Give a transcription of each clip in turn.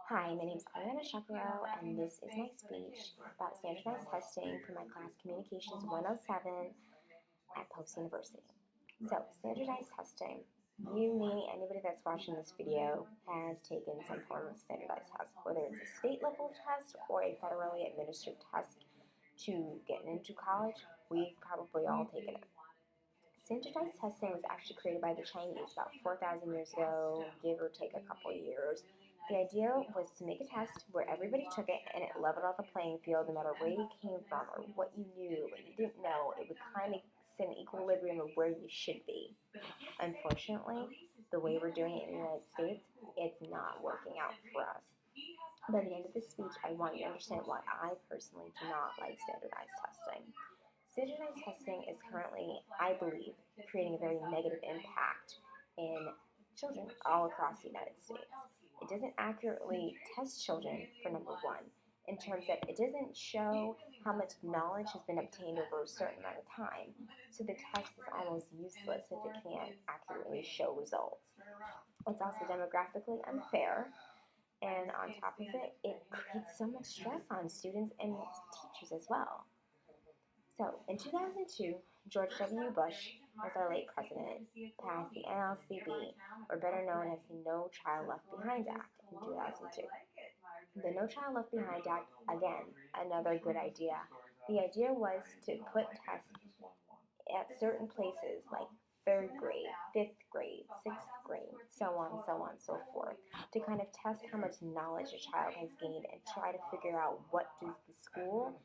Hi, my name is Ariana Shakaro, and this is my speech about standardized testing for my class Communications 107 at Post University. So, standardized testing. You, me, anybody that's watching this video has taken some form of standardized test, whether it's a state level test or a federally administered test to get into college. We've probably all taken it. Standardized testing was actually created by the Chinese about 4,000 years ago, give or take a couple of years. The idea was to make a test where everybody took it and it leveled out the playing field no matter where you came from or what you knew, what you didn't know. It would kind of set an equilibrium of where you should be. Unfortunately, the way we're doing it in the United States, it's not working out for us. By the end of this speech, I want you to understand why I personally do not like standardized testing. Standardized testing is currently, I believe, creating a very negative impact in children all across the United States. It doesn't accurately test children, for number one, in terms that it doesn't show how much knowledge has been obtained over a certain amount of time. So the test is almost useless if it can't accurately show results. It's also demographically unfair, and on top of it, it creates so much stress on students and teachers as well. So, in 2002, George W. Bush, as our late president, passed the NLCB, or better known as the No Child Left Behind Act, in 2002. The No Child Left Behind Act, again, another good idea. The idea was to put tests at certain places like third grade, fifth grade, sixth grade, so on, so forth, to kind of test how much knowledge a child has gained and try to figure out what does the school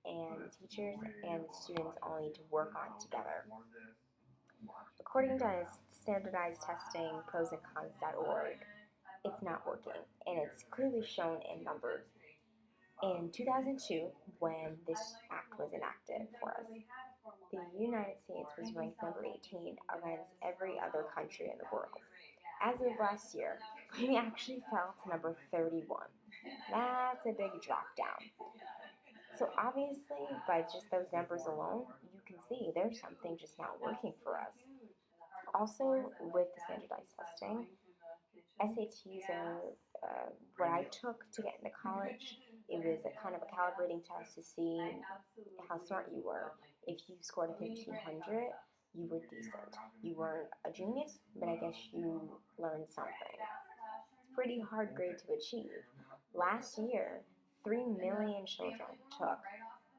and the teachers and the students all need to work on together. According to standardized testing prosandcons.org, it's not working, and it's clearly shown in numbers. In 2002, when this act was enacted for us, the United States was ranked number 18 against every other country in the world. As of last year, we actually fell to number 31. That's a big drop down. So obviously, by just those numbers alone, you can see there's something just not working for us. Also, with the standardized testing, SATs are what I took to get into college. It was a kind of a calibrating test to see how smart you were. If you scored a 1500, you were decent. You weren't a genius, but I guess you learned something. It's a pretty hard grade to achieve. Last year, 3 million children took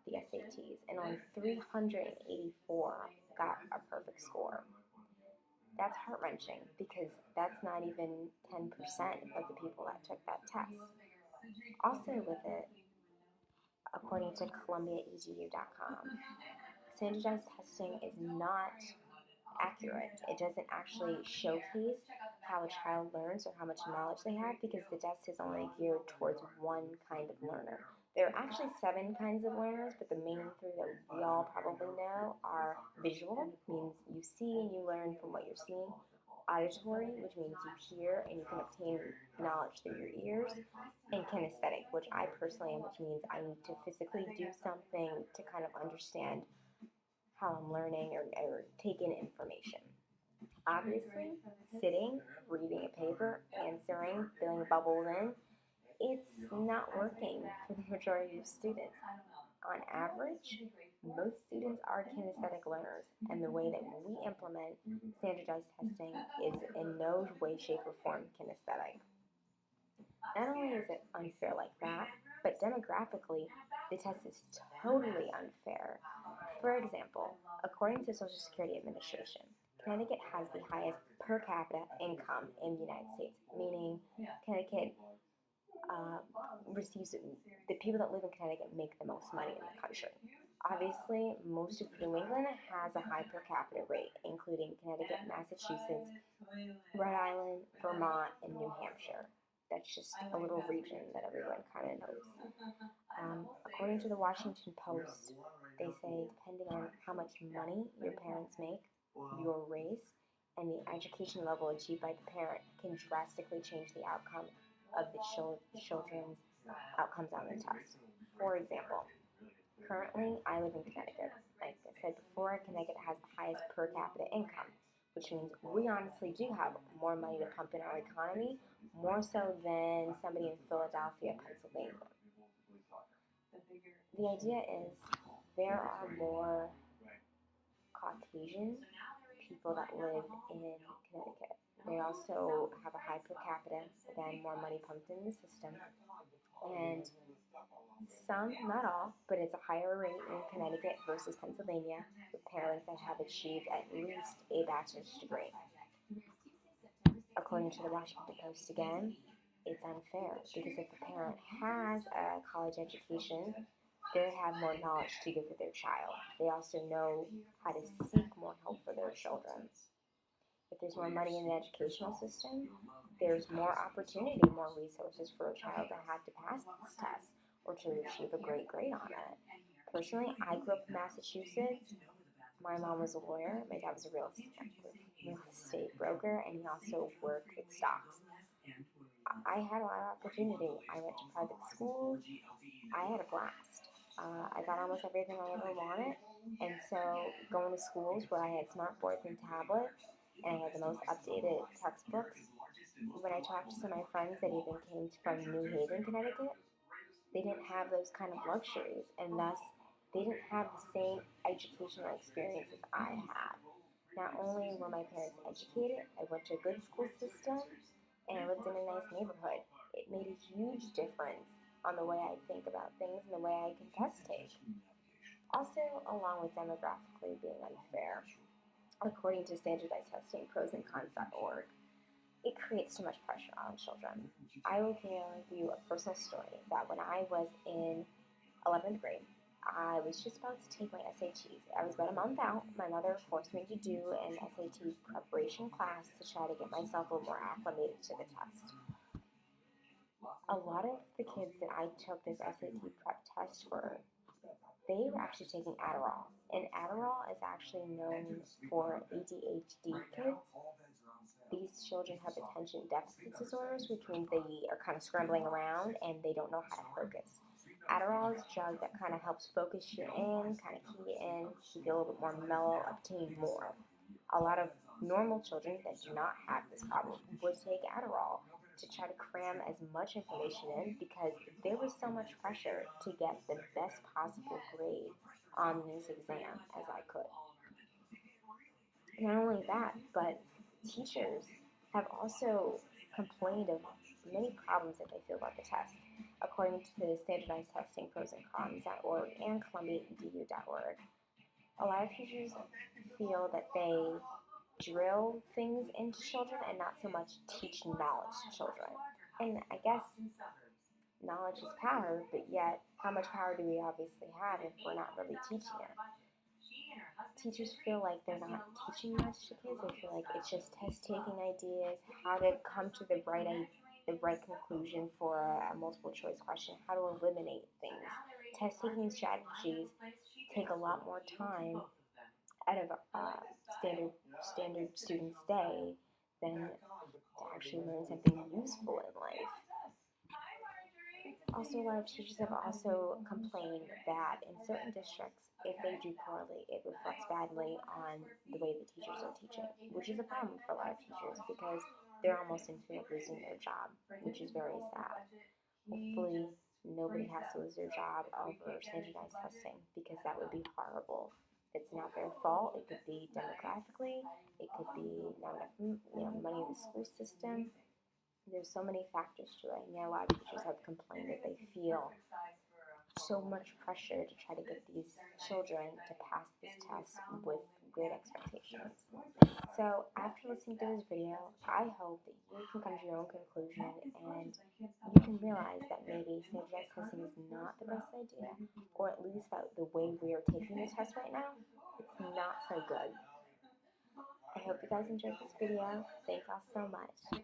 the SATs, and only 384 got a perfect score. That's heart-wrenching because that's not even 10% of the people that took that test. Also with it, according to ColumbiaEDU.com, standardized testing is not accurate. It doesn't actually showcase how a child learns or how much knowledge they have because the test is only geared towards one kind of learner. There are actually 7 kinds of learners, but the main 3 that we all probably know are visual, means you see and you learn from what you're seeing. Auditory, which means you hear and you can obtain knowledge through your ears. And kinesthetic, which I personally am, which means I need to physically do something to kind of understand how I'm learning or take in information. Obviously, sitting, reading a paper, answering, filling bubbles in, it's not working for the majority of students. On average, most students are kinesthetic learners, and the way that we implement standardized testing is in no way, shape, or form kinesthetic. Not only is it unfair like that, but demographically, the test is totally unfair. For example, according to Social Security Administration, Connecticut has the highest per capita income in the United States, meaning Connecticut receives, the people that live in Connecticut make the most money in the country. Obviously, most of New England has a high per capita rate, including Connecticut, Massachusetts, Rhode Island, Vermont, and New Hampshire. That's just a little region that everyone kind of knows. According to the Washington Post, they say depending on how much money your parents make, your race, and the education level achieved by the parent can drastically change the outcome of the children's outcomes on the test. For example, currently I live in Connecticut. Like I said before, Connecticut has the highest per capita income. which means we honestly do have more money to pump in our economy, more so than somebody in Philadelphia, Pennsylvania. The idea is there are more Caucasian people that live in Connecticut. They also have a high per capita, again, more money pumped in the system. And some, not all, but it's a higher rate in Connecticut versus Pennsylvania with parents that have achieved at least a bachelor's degree. According to the Washington Post again, it's unfair because if a parent has a college education, they have more knowledge to give to their child. They also know how to seek more help for their children. If there's more money in the educational system, there's more opportunity, more resources for a child to have to pass this test or to achieve a great grade on it. Personally, I grew up in Massachusetts. My mom was a lawyer. My dad was a real estate broker, and he also worked with stocks. I had a lot of opportunity. I went to private schools. I had a blast. I got almost everything I ever wanted, and so going to schools where I had smart boards and tablets, and I had the most updated textbooks. When I talked to some of my friends that even came from New Haven, Connecticut, they didn't have those kind of luxuries, and thus they didn't have the same educational experience as I had. Not only were my parents educated, I went to a good school system, and I lived in a nice neighborhood. It made a huge difference on the way I think about things and the way I can test take. Also, along with demographically being unfair, according to standardized testing prosandcons.org, it creates too much pressure on children. I will give you a personal story that when I was in 11th grade, I was just about to take my SATs. I was about a month out. My mother forced me to do an SAT preparation class to try to get myself a little more acclimated to the test. A lot of the kids that I took this SAT prep test for, they were actually taking Adderall. And Adderall is actually known for ADHD kids. These children have attention deficit disorders, which means they are kind of scrambling around and they don't know how to focus. Adderall is a drug that kind of helps focus you in, kind of key you in, keep you a little bit more mellow, obtain more. A lot of normal children that do not have this problem would take Adderall to try to cram as much information in because there was so much pressure to get the best possible grade on this exam as I could. Not only that, but teachers have also complained of many problems that they feel about the test. According to the standardized testing prosandcons.org and columbiaedu.org, a lot of teachers feel that they drill things into children and not so much teach knowledge to children. And I guess knowledge is power, but yet how much power do we obviously have if we're not really teaching it? Teachers feel like they're not teaching much to kids. They feel like it's just test-taking ideas, how to come to the right conclusion for a multiple choice question, how to eliminate things. Test-taking strategies take a lot more time out of standard student's day than to actually learn something useful in life. Also, a lot of teachers have also complained that in certain districts, if they do poorly, it reflects badly on the way the teachers are teaching, which is a problem for a lot of teachers because they're almost in fear of losing their job, which is very sad. Hopefully, nobody has to lose their job over standardized testing because that would be horrible. It's not their fault. It could be demographically. It could be not enough money in the school system. There's so many factors to it. And yeah, a lot of teachers have complained that they feel so much pressure to try to get these children to pass this test with great expectations. So after listening to this video, I hope that you can come to your own conclusion and you can realize that maybe standardized testing is not the best idea, or at least that the way we are taking the test right now, it's not so good. I hope you guys enjoyed this video. Thank y'all so much.